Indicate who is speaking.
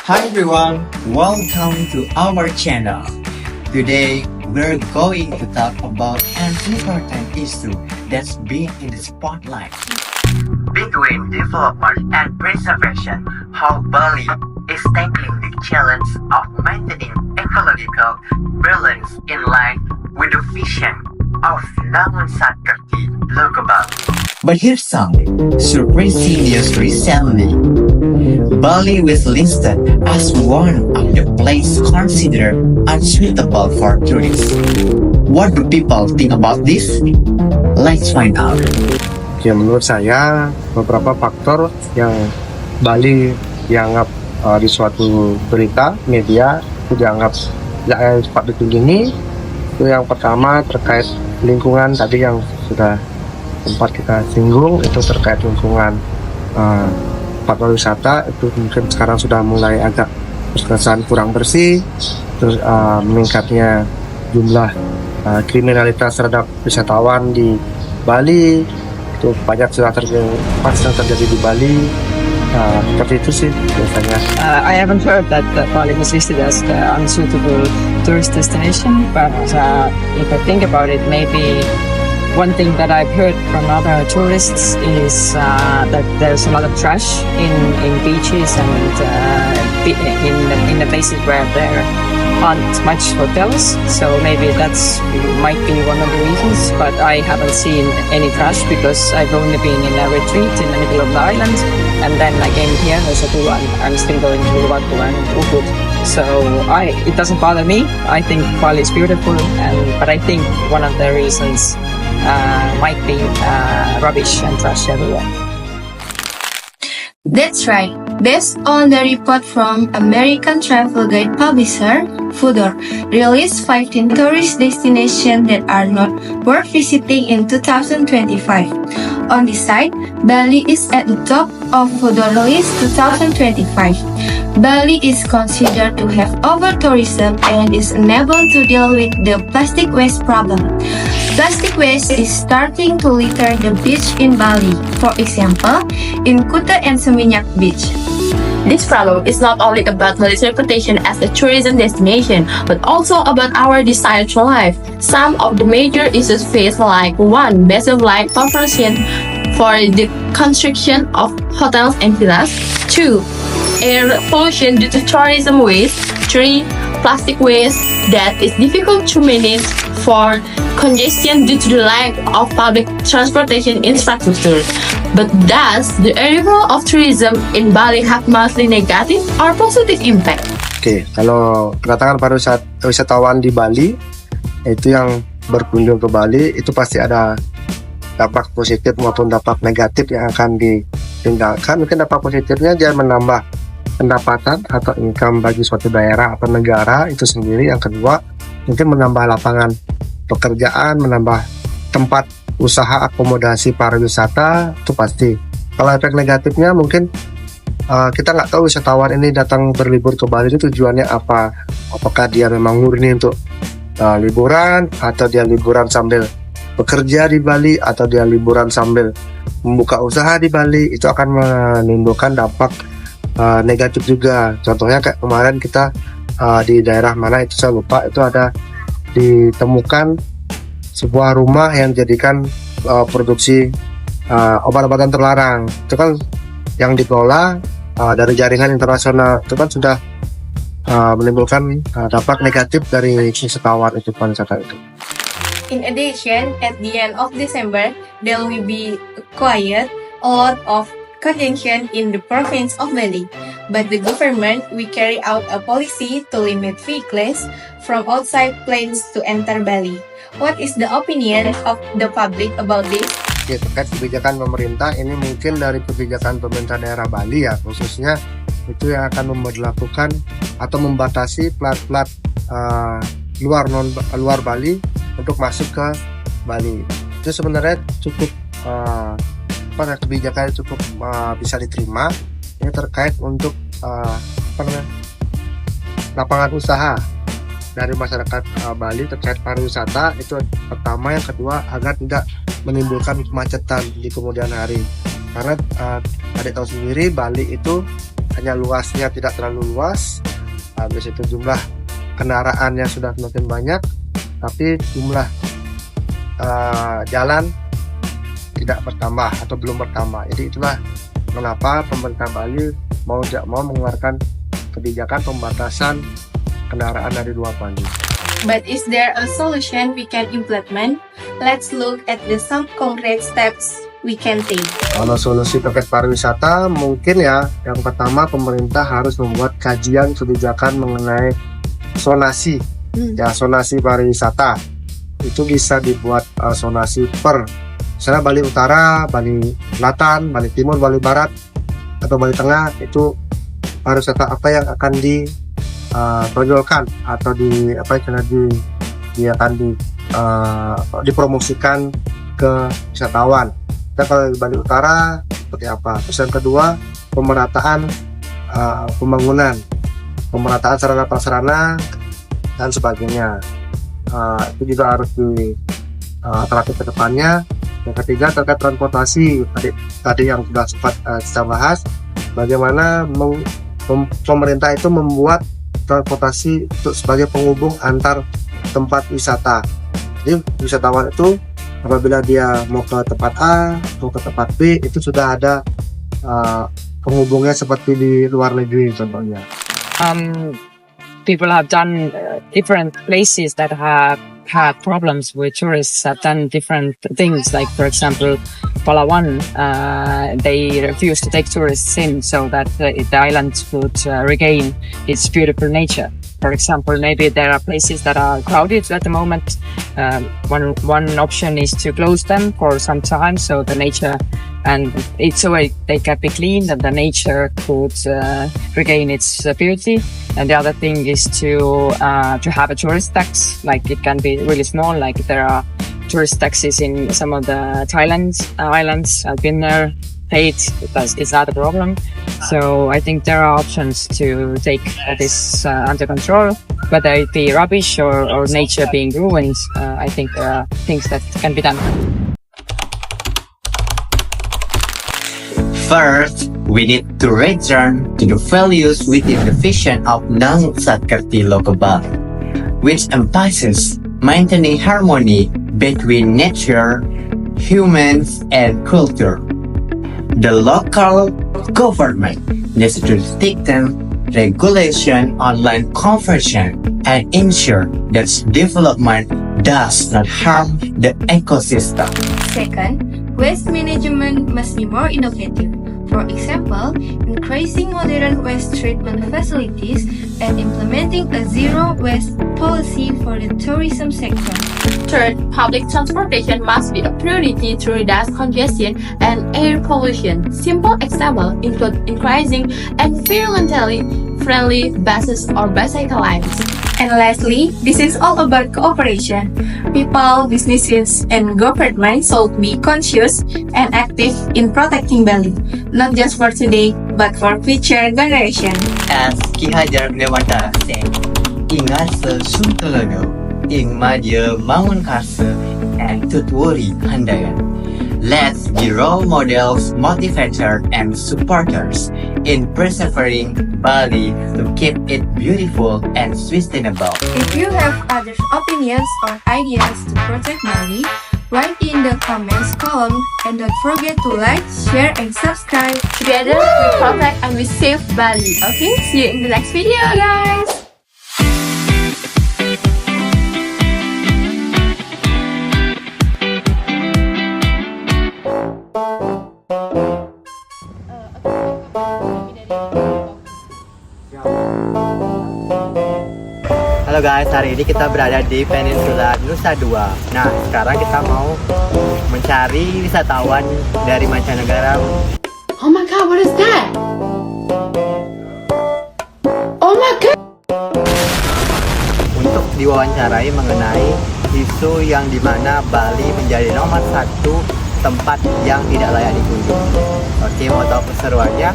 Speaker 1: Hi everyone, welcome to our channel. Today we're going to talk about an important issue that's been in the spotlight. Between development and preservation, how Bali is tackling the challenge of maintaining ecological balance in line with the vision of Namun Satkerti Logo Bali. But here's some surprising news recently. Bali was listed as one of the places considered unsuitable for tourists. What do people think about this? Let's find out.
Speaker 2: Ya, menurut saya beberapa faktor yang Bali dianggap di suatu berita media itu dianggap tidak cepat dikunjungi. Itu yang pertama terkait lingkungan tadi yang sudah sempat kita singgung, itu terkait lingkungan tempat wisata itu mungkin sekarang sudah mulai agak terkesan kurang bersih, terus meningkatnya jumlah kriminalitas terhadap wisatawan di Bali itu banyak sudah terjadi di Bali. Seperti itu sih biasanya.
Speaker 3: I haven't heard that Bali was listed as the unsuitable tourist destination, but if I think about it, maybe one thing that I've heard from other tourists is that there's a lot of trash in beaches and in the places where there aren't much hotels. So maybe that's might be one of the reasons. But I haven't seen any trash because I've only been in a retreat in the middle of the island, and then I came here as a tour. I'm still going to Uluwatu and Ubud. So it doesn't bother me. I think Bali is beautiful, but I think one of the reasons might be rubbish and trash everywhere.
Speaker 4: That's right. Based on the report from American travel guide publisher Fodor, released 15 tourist destinations that are not worth visiting in 2025. On this side, Bali is at the top of Fodor list 2025. Bali is considered to have over-tourism and is unable to deal with the plastic waste problem. Plastic waste is starting to litter the beach in Bali, for example, in Kuta and Seminyak Beach.
Speaker 5: This problem is not only about Bali's reputation as a tourism destination, but also about our desire to live. Some of the major issues faced, like 1. Massive land conversion for the construction of hotels and villas. 2. Air pollution due to tourism waste. 3. Plastic waste that is difficult to manage. 4. Congestion due to the lack of public transportation infrastructure. But does the arrival of tourism in Bali have mostly negative or positive impact?
Speaker 2: Oke, kalau kedatangan para wisatawan di Bali itu yang berkunjung ke Bali itu pasti ada dampak positif maupun dampak negatif yang akan ditinggalkan. Mungkin dampak positifnya dia menambah pendapatan atau income bagi suatu daerah atau negara itu sendiri. Yang kedua, mungkin menambah lapangan pekerjaan, menambah tempat usaha akomodasi pariwisata, itu pasti. Kalau efek negatifnya mungkin kita nggak tahu wisatawan ini datang berlibur ke Bali itu tujuannya apa. Apakah dia memang murni untuk liburan, atau dia liburan sambil bekerja di Bali, atau dia liburan sambil membuka usaha di Bali. Itu akan menimbulkan dampak negatif juga. Contohnya kayak kemarin kita di daerah mana itu saya lupa, itu ada ditemukan sebuah rumah yang dijadikan produksi obat-obatan terlarang. Itu kan yang dikelola dari jaringan internasional. Itu kan sudah menimbulkan dampak negatif dari wisatawan itu, pariwisata itu.
Speaker 4: In addition, at the end of December, there will be quiet, a lot of congestion in the province of Bali. But the government will carry out a policy to limit vehicles from outside planes to enter Bali. What is the opinion of the public about this?
Speaker 2: Ya, terkait kebijakan pemerintah, ini mungkin dari kebijakan pemerintah daerah Bali ya, khususnya itu yang akan memberlakukan atau membatasi plat-plat luar Bali untuk masuk ke Bali. Itu sebenarnya cukup kebijakan cukup bisa diterima. Ini terkait untuk lapangan usaha dari masyarakat Bali terkait pariwisata, itu pertama. Yang kedua, agar tidak menimbulkan kemacetan di kemudian hari, karena adik tahu sendiri Bali itu hanya luasnya tidak terlalu luas. Habis itu jumlah kendaraannya sudah semakin banyak, tapi jumlah jalan tidak bertambah atau belum bertambah. Jadi itulah mengapa pemerintah Bali mau mengeluarkan kebijakan pembatasan kendaraan dari luar Bali.
Speaker 4: But is there a solution we can implement? Let's look at some concrete steps we can take.
Speaker 2: Kalau solusi terkait pariwisata, mungkin ya yang pertama pemerintah harus membuat kajian kebijakan mengenai zonasi. Ya, zonasi pariwisata itu bisa dibuat zonasi per misalnya Bali Utara, Bali Selatan, Bali Timur, Bali Barat atau Bali Tengah, itu pariwisata apa yang akan ditonjolkan atau dipromosikan ke wisatawan. Dan kalau di Bali Utara seperti apa? Terus yang kedua, pemerataan pemerataan sarana prasarana dan sebagainya. Itu juga harus terapkan ke depannya. Yang ketiga terkait transportasi, tadi yang sudah sempat kita bahas, bagaimana pemerintah itu membuat transportasi untuk sebagai penghubung antar tempat wisata. Jadi wisatawan itu apabila dia mau ke tempat A, mau ke tempat B, itu sudah ada penghubungnya seperti di luar negeri contohnya.
Speaker 3: People have done different places that have had problems with tourists have done different things. Like, for example, Palawan, they refused to take tourists in so that the island could regain its beautiful nature. For example, maybe there are places that are crowded at the moment. One option is to close them for some time so the nature and it's a way they can be cleaned and the nature could regain its beauty. And the other thing is to have a tourist tax. Like, it can be really small. Like, there are tourist taxes in some of the Thailand islands. I've been there, paid. It's not a problem. So I think there are options to take this under control. Whether it be rubbish or nature being ruined, I think there are things that can be done.
Speaker 1: First, we need to return to the values within the vision of Nang Satkerti Loka Bali, which emphasizes maintaining harmony between nature, humans, and culture. The local government needs to dictate regulation on land conversion and ensure that development does not harm the ecosystem.
Speaker 4: Second, waste management must be more innovative. For example, increasing modern waste treatment facilities and implementing a zero waste policy for the tourism sector.
Speaker 5: Third, public transportation must be a priority to reduce congestion and air pollution. Simple examples include increasing environmentally friendly buses or bicycle lines.
Speaker 4: And lastly, this is all about cooperation. People, businesses, and governments should be conscious and active in protecting Bali, not just for today, but for future generations.
Speaker 1: As Ki Hajar Dewantara said, Ingase Suntolodo, Ing Madya Mangunkarsa, and Tutwuri Handayan. Let's be role models, motivators, and supporters in preserving Bali to keep it beautiful and sustainable.
Speaker 4: If you have other opinions or ideas to protect Bali, write in the comments column and don't forget to like, share, and subscribe.
Speaker 5: Together, we protect and we save Bali. Okay, see you in the next video, guys!
Speaker 1: Halo guys, hari ini kita berada di Peninsula Nusa Dua. Nah, sekarang kita mau mencari wisatawan dari mancanegara.
Speaker 5: Oh my god, what is that? Oh my god!
Speaker 1: Untuk diwawancarai mengenai isu yang dimana Bali menjadi nomor 1 tempat yang tidak layak dikunjungi. Oke, mau tahu keseruannya?